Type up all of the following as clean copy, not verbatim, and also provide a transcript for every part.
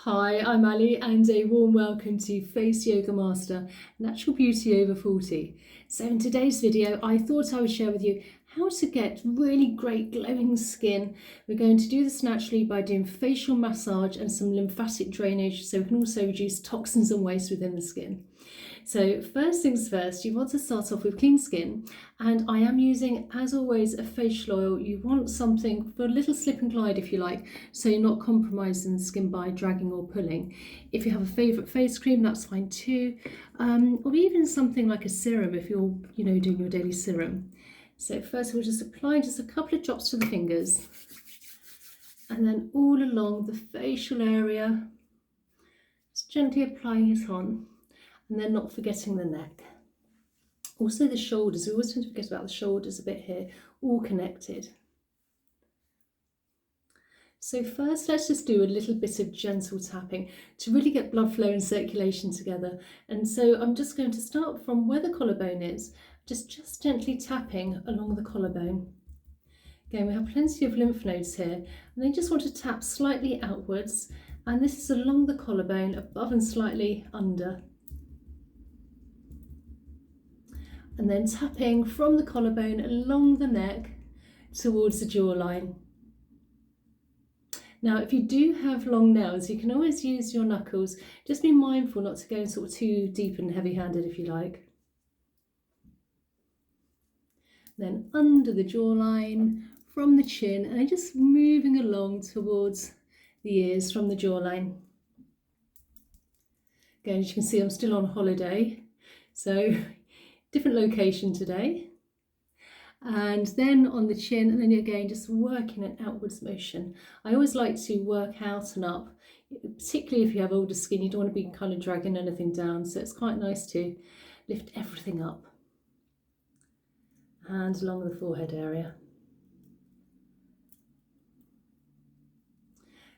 Hi, I'm Ali and a warm welcome to Face Yoga Master, Natural Beauty Over 40. So in today's video, I thought I would share with you how to get really great glowing skin. We're going to do this naturally by doing facial massage and some lymphatic drainage, so we can also reduce toxins and waste within the skin. So first things first, you want to start off with clean skin, and I am using, as always, a facial oil. You want something for a little slip and glide if you like, so you're not compromising the skin by dragging or pulling. If you have a favourite face cream, that's fine too, or even something like a serum if you're doing your daily serum. So first we'll just apply just a couple of drops to the fingers, and then all along the facial area, just gently applying it on. And then not forgetting the neck. Also the shoulders, we always tend to forget about the shoulders a bit here, all connected. So first let's just do a little bit of gentle tapping to really get blood flow and circulation together. And so I'm just going to start from where the collarbone is, just gently tapping along the collarbone. Again, we have plenty of lymph nodes here, and then just want to tap slightly outwards, and this is along the collarbone, above and slightly under. And then tapping from the collarbone along the neck towards the jawline. Now, if you do have long nails, you can always use your knuckles. Just be mindful not to go sort of too deep and heavy-handed if you like. Then under the jawline, from the chin, and then just moving along towards the ears from the jawline. Again, as you can see, I'm still on holiday, so different location today. And then on the chin, and then again just working an outwards motion. I always like to work out and up, particularly if you have older skin. You don't want to be kind of dragging anything down, so it's quite nice to lift everything up. And along the forehead area.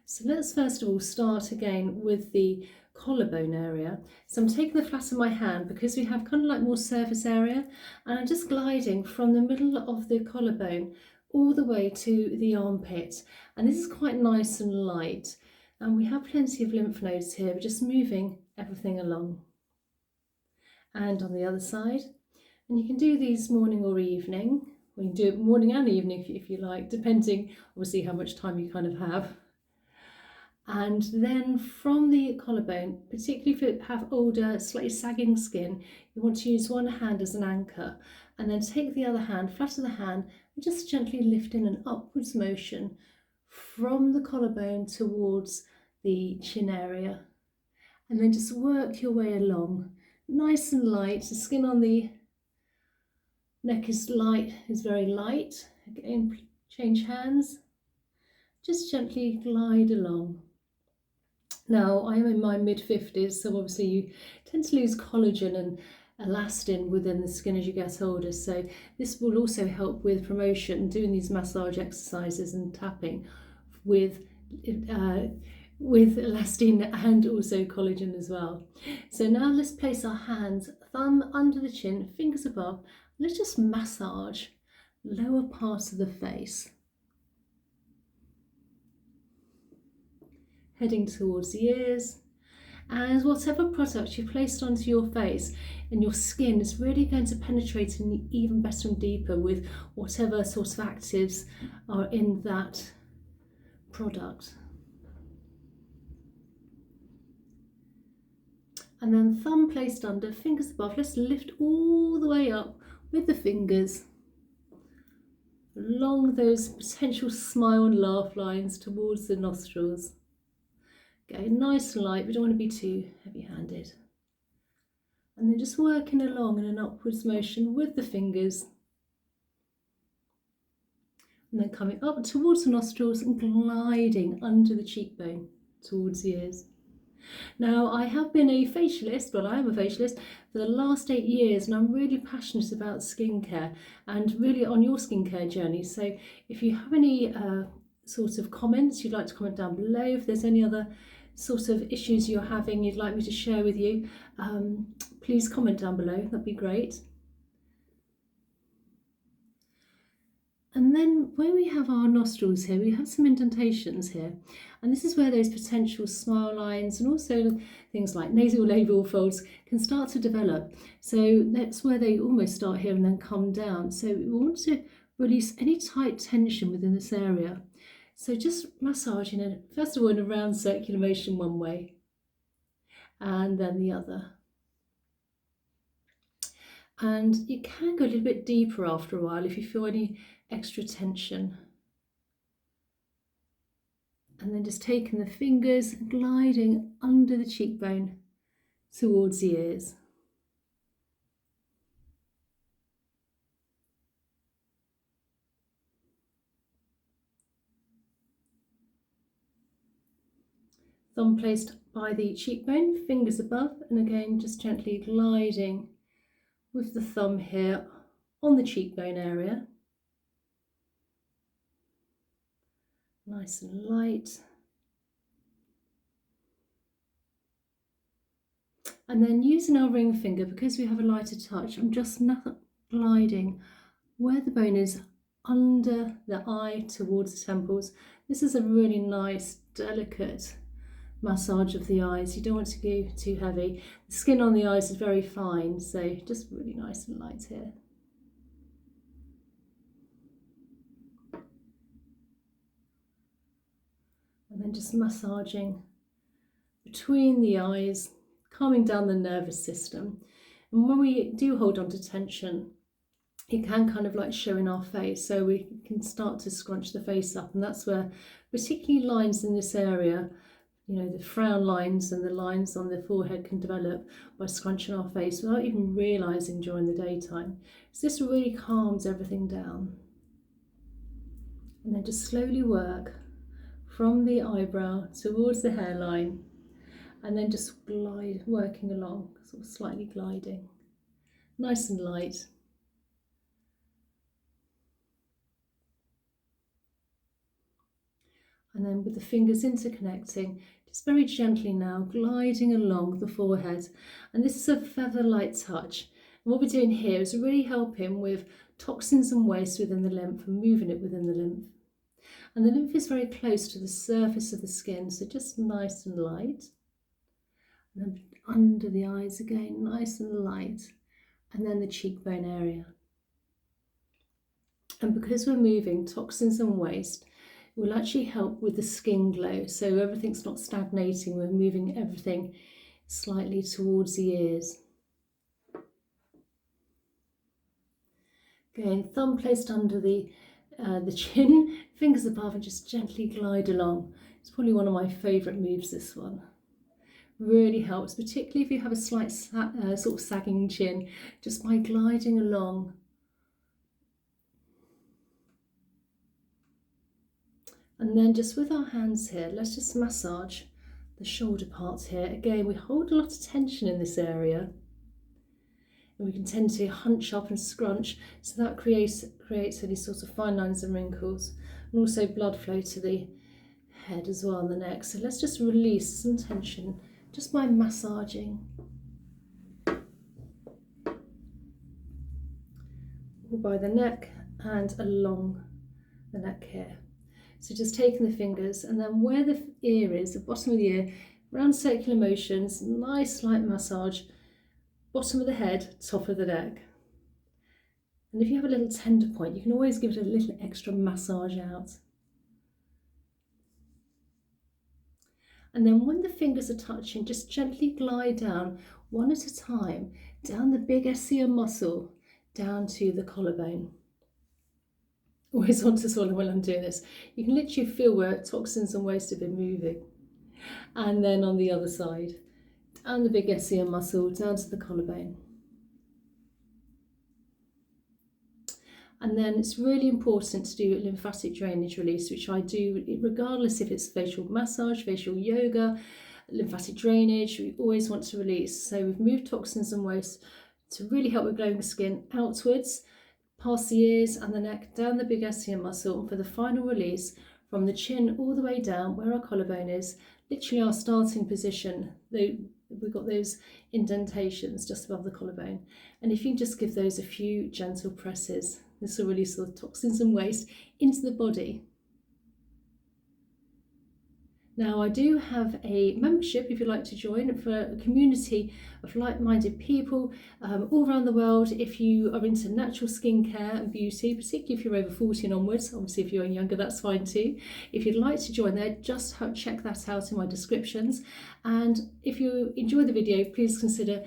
So let's first of all start again with the collarbone area. So I'm taking the flat of my hand because we have kind of like more surface area, and I'm just gliding from the middle of the collarbone all the way to the armpit, and this is quite nice and light, and we have plenty of lymph nodes here. We're just moving everything along. And on the other side, and you can do these morning or evening, or you can do it morning and evening if you like, depending obviously how much time you kind of have. And then from the collarbone, particularly if you have older, slightly sagging skin, you want to use one hand as an anchor, and then take the other hand, flat of the hand, and just gently lift in an upwards motion from the collarbone towards the chin area. And then just work your way along, nice and light. The skin on the neck is very light. Again, change hands. Just gently glide along. Now, I am in my mid-50s, so obviously you tend to lose collagen and elastin within the skin as you get older, so this will also help with promotion, doing these massage exercises and tapping with elastin and also collagen as well. So now let's place our hands, thumb under the chin, fingers above. Let's just massage lower parts of the face, heading towards the ears, and whatever product you placed onto your face and your skin is really going to penetrate in even better and deeper with whatever sort of actives are in that product. And then thumb placed under, fingers above. Let's lift all the way up with the fingers along those potential smile and laugh lines towards the nostrils. Okay, nice and light, we don't want to be too heavy-handed. And then just working along in an upwards motion with the fingers. And then coming up towards the nostrils and gliding under the cheekbone towards the ears. Now, I have been a facialist, well, I am a facialist for the last 8 years, and I'm really passionate about skincare and really on your skincare journey. So if you have any sort of comments you'd like to comment down below, if there's any other sort of issues you're having you'd like me to share with you, please comment down below, that'd be great. And then where we have our nostrils here, we have some indentations here. And this is where those potential smile lines and also things like nasal labial folds can start to develop. So that's where they almost start here and then come down. So we want to release any tight tension within this area. So just massaging it, first of all in a round circular motion one way and then the other. And you can go a little bit deeper after a while if you feel any extra tension. And then just taking the fingers and gliding under the cheekbone towards the ears. Thumb placed by the cheekbone, fingers above, and again just gently gliding with the thumb here on the cheekbone area. Nice and light. And then using our ring finger, because we have a lighter touch, I'm just gliding where the bone is under the eye towards the temples. This is a really nice, delicate massage of the eyes. You don't want to go too heavy. The skin on the eyes is very fine, so just really nice and light here. And then just massaging between the eyes, calming down the nervous system. And when we do hold on to tension, it can kind of like show in our face, so we can start to scrunch the face up, and that's where particularly lines in this area, you know, the frown lines and the lines on the forehead can develop by scrunching our face without even realising during the daytime. So this really calms everything down. And then just slowly work from the eyebrow towards the hairline, and then just glide, working along, sort of slightly gliding, nice and light. And then with the fingers interconnecting, just very gently now gliding along the forehead. And this is a feather-light touch. And what we're doing here is really helping with toxins and waste within the lymph and moving it within the lymph. And the lymph is very close to the surface of the skin, so just nice and light. And then under the eyes again, nice and light. And then the cheekbone area. And because we're moving toxins and waste, it will actually help with the skin glow. So everything's not stagnating, we're moving everything slightly towards the ears. Again, thumb placed under the chin, fingers above, and just gently glide along. It's probably one of my favourite moves, this one. Really helps, particularly if you have a slight sort of sagging chin, just by gliding along. And then just with our hands here, let's just massage the shoulder parts here. Again, we hold a lot of tension in this area. And we can tend to hunch up and scrunch, so that creates any sort of fine lines and wrinkles, and also blood flow to the head as well, and the neck. So let's just release some tension just by massaging. All by the neck and along the neck here. So just taking the fingers, and then where the ear is, the bottom of the ear, round circular motions, nice light massage, bottom of the head, top of the neck. And if you have a little tender point, you can always give it a little extra massage out. And then when the fingers are touching, just gently glide down, one at a time, down the big SCM muscle, down to the collarbone. Always want to swallow while I'm doing this. You can literally feel where toxins and waste have been moving. And then on the other side, down the big SCM muscle, down to the collarbone. And then it's really important to do lymphatic drainage release, which I do regardless if it's facial massage, facial yoga, lymphatic drainage. We always want to release. So we've moved toxins and waste to really help with glowing skin outwards, past the ears and the neck, down the big SCM muscle, and for the final release from the chin all the way down where our collarbone is, literally our starting position. We've got those indentations just above the collarbone, and if you just give those a few gentle presses, This will release all the toxins and waste into the body. Now, I do have a membership if you'd like to join, for a community of like-minded people all around the world. If you are into natural skincare and beauty, particularly if you're over 40 and onwards, obviously if you're younger that's fine too. If you'd like to join there, just check that out in my descriptions. And if you enjoy the video, please consider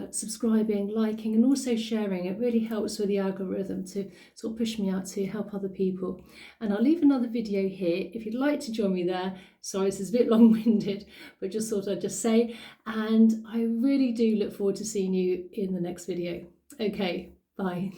subscribing, liking, and also sharing. It really helps with the algorithm to sort of push me out to help other people. And I'll leave another video here if you'd like to join me there. Sorry, this is a bit long-winded, but just thought I'd just say, and I really do look forward to seeing you in the next video. Okay, bye.